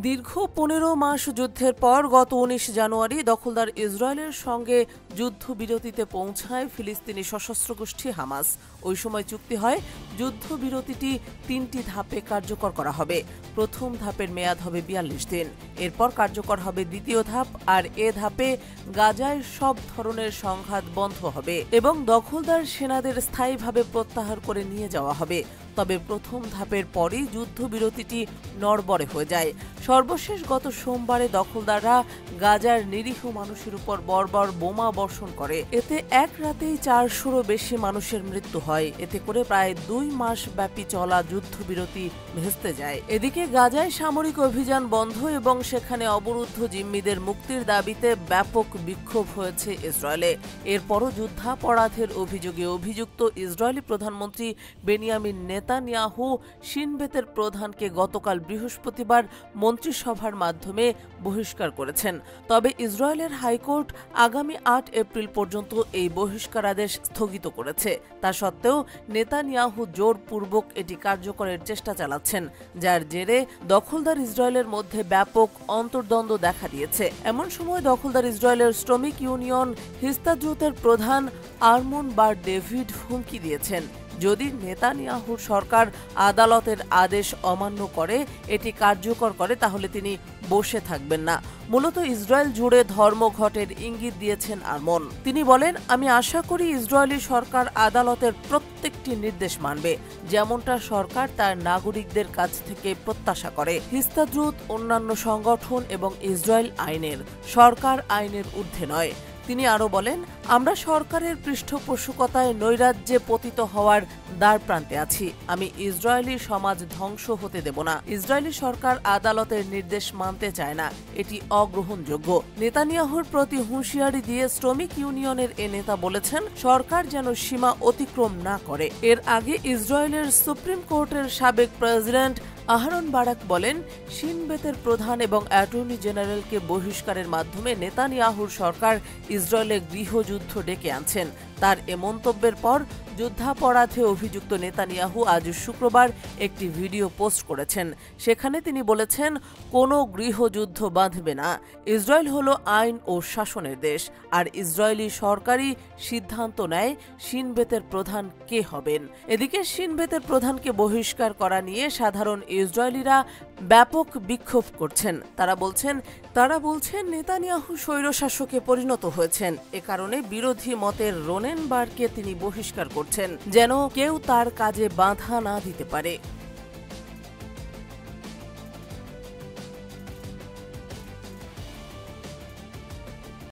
দীর্ঘ ১৫ মাস যুদ্ধের পর গত ১৯ জানুয়ারি দখলদার ইসরায়েলের সঙ্গে যুদ্ধবিরতিতে পৌঁছায় ফিলিস্তিনি সশস্ত্র গোষ্ঠী হামাস। ওই সময় চুক্তি হয় যুদ্ধবিরতিটি ৩টি ধাপে কার্যকর করা হবে। প্রথম ধাপের মেয়াদ হবে ৪২ দিন। এরপর কার্যকর হবে দ্বিতীয় ধাপ, আর এ ধাপে গাজায় সব ধরনের সংঘাত বন্ধ হবে এবং দখলদার সেনাদের স্থায়ীভাবে প্রত্যাহার করে নিয়ে যাওয়া হবে। তবে প্রথম ধাপের পরই যুদ্ধবিরতিটি নড়বড়ে হয়ে যায়। সর্বশেষ গত সোমবারে দখলদাররা গাজার নিরীহ মানুষের উপর বর্বর বোমা বর্ষণ করে। এতে এক রাতেই ৪০০রও বেশি মানুষের মৃত্যু হয়। এতে করে প্রায় ২ মাস ব্যাপী চলা যুদ্ধবিরতি ভেস্তে যায়। এদিকে গাজায় সামরিক অভিযান বন্ধ এবং সেখানে অবরুদ্ধ জিম্মিদের মুক্তির দাবিতে ব্যাপক বিক্ষোভ হয়েছে ইসরায়েলে। এরপরও যুদ্ধাপরাধের অভিযোগে অভিযুক্ত ইসরায়েলি প্রধানমন্ত্রী বেনিয়ামিন নেতানিয়াহু শিন বেতের প্রধানকে গতকাল বৃহস্পতিবার মন্ত্রিসভার মাধ্যমে বহিষ্কার করেছেন। তবে ইসরায়েলের হাইকোর্ট আগামী ৮ এপ্রিল পর্যন্ত এই বহিষ্কারাদেশ স্থগিত করেছে। তা সত্ত্বেও নেতানিয়াহু জোরপূর্বক এটি কার্যকরের চেষ্টা চালাচ্ছেন, যার জেরে দখলদার ইসরায়েলের মধ্যে ব্যাপক অন্তর্দ্বন্দ্ব দেখা দিয়েছে। এমন সময় দখলদার ইসরায়েলের শ্রমিক ইউনিয়ন হিস্তাদ্রুতের প্রধান আরমন বার ডেভিড হুমকি দিয়েছেন, যদি নেতানিয়াহুর সরকার আদালতের আদেশ অমান্য করে, এটি কার্যকর করে, তাহলে তিনি বসে থাকবেন না। মূলত ইসরায়েল জুড়ে ধর্মঘটের ইঙ্গিত দিয়েছেন আরমন। তিনি বলেন, আমি আশা করি ইসরায়েলি সরকার আদালতের প্রত্যেকটি নির্দেশ মানবে, যেমনটা সরকার তার নাগরিকদের কাছ থেকে প্রত্যাশা করে। হিস্তাদ্রুত অন্যান্য সংগঠন এবং ইসরায়েল আইনের, সরকার আইনের ঊর্ধ্বে নয়। তিনি আরও বলেন, আমরা সরকারের পৃষ্ঠপোষকতায় নৈরাজ্যে পতিত হওয়ার দ্বার প্রান্তে আছি। আমি ইসরায়েলি সমাজ ধ্বংস হতে দেব না। ইসরায়েলি সরকার আদালতের নির্দেশ মানতে চায় না, এটি অগ্রহণযোগ্য। নেতানিয়াহুর প্রতি হুঁশিয়ারি দিয়ে শ্রমিক ইউনিয়নের এ নেতা বলেছেন, সরকার যেন সীমা অতিক্রম না করে। এর আগে ইসরায়েলের সুপ্রিম কোর্টের সাবেক প্রেসিডেন্ট আহরন বারাক বলেন, শিন বেতের প্রধান এবং অ্যাটর্নি জেনারেলকে বহিষ্কারের মাধ্যমে নেতানিয়াহুর সরকার ইসরায়েলে গৃহযুদ্ধ ডেকে আনছেন। তার এ মন্তব্যের পর যুদ্ধাপরাধে অভিযুক্ত নেতানিয়াহু আজ শুক্রবার একটি ভিডিও পোস্ট করেছেন। সেখানে তিনি বলেছেন, কোনো গৃহযুদ্ধ বাঁধবে না। ইসরায়েল হলো আইন ও শাসনের দেশ, আর ইসরায়েলি সরকারই সিদ্ধান্ত নেয় শিন বেতের প্রধান কে হবেন। এদিকে শিন বেতের প্রধানকে বহিষ্কার করা নিয়ে সাধারণ ইসরায়েলিরা ব্যাপক বিক্ষোভ করছেন। তারা বলছেন নেতানিয়াহু স্বৈরশাসকে পরিণত হয়েছেন। এ কারণে বিরোধী মতের রোনেন বারকে তিনি বহিষ্কার করছেন, যেন কেউ তার কাজে বাধা না দিতে পারে।